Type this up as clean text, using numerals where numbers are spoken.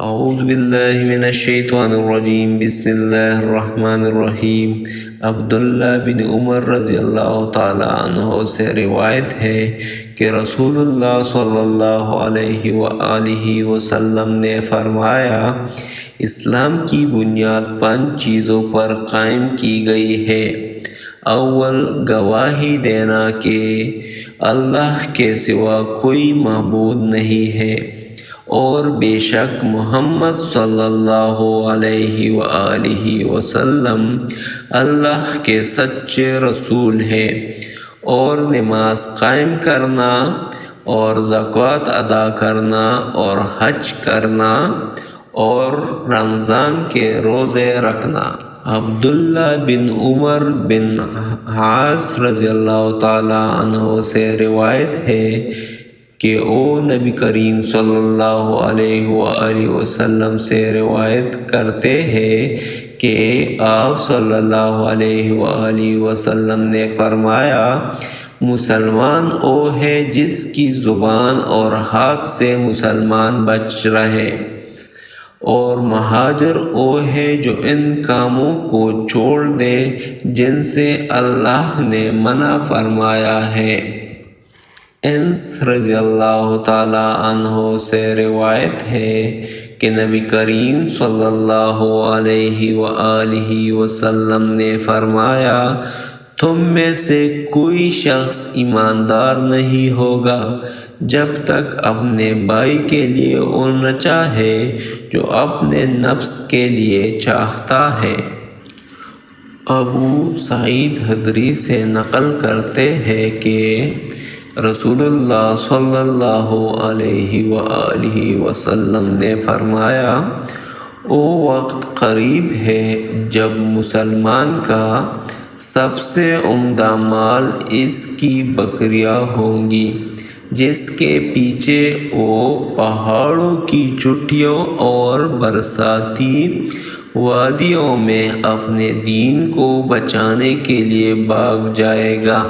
اعوذ باللہ من الشیطان الرجیم، بسم اللہ الرحمن الرحیم۔ عبداللہ بن عمر رضی اللہ تعالیٰ عنہ سے روایت ہے کہ رسول اللہ صلی اللہ علیہ وآلہ وسلم نے فرمایا، اسلام کی بنیاد 5 چیزوں پر قائم کی گئی ہے۔ اول، گواہی دینا کہ اللہ کے سوا کوئی معبود نہیں ہے اور بے شک محمد صلی اللہ علیہ وآلہ وسلم اللہ کے سچے رسول ہے، اور نماز قائم کرنا اور زکوٰۃ ادا کرنا اور حج کرنا اور رمضان کے روزے رکھنا۔ عبداللہ بن عمر بن عاص رضی اللہ تعالیٰ عنہ سے روایت ہے کہ وہ نبی کریم صلی اللہ علیہ وآلہ وسلم سے روایت کرتے ہیں کہ آپ صلی اللہ علیہ وآلہ وسلم نے فرمایا، مسلمان وہ ہے جس کی زبان اور ہاتھ سے مسلمان بچ رہے، اور مہاجر وہ ہے جو ان کاموں کو چھوڑ دے جن سے اللہ نے منع فرمایا ہے۔ انس رضی اللہ تعالیٰ عنہ سے روایت ہے کہ نبی کریم صلی اللہ علیہ وآلہ وسلم نے فرمایا، تم میں سے کوئی شخص ایماندار نہیں ہوگا جب تک اپنے بھائی کے لیے وہ نہ چاہے جو اپنے نفس کے لیے چاہتا ہے۔ ابو سعید خدری سے نقل کرتے ہیں کہ رسول اللہ صلی اللہ علیہ وآلہ وسلم نے فرمایا، وہ وقت قریب ہے جب مسلمان کا سب سے عمدہ مال اس کی بکریاں ہوں گی، جس کے پیچھے وہ پہاڑوں کی چوٹیوں اور برساتی وادیوں میں اپنے دین کو بچانے کے لیے بھاگ جائے گا۔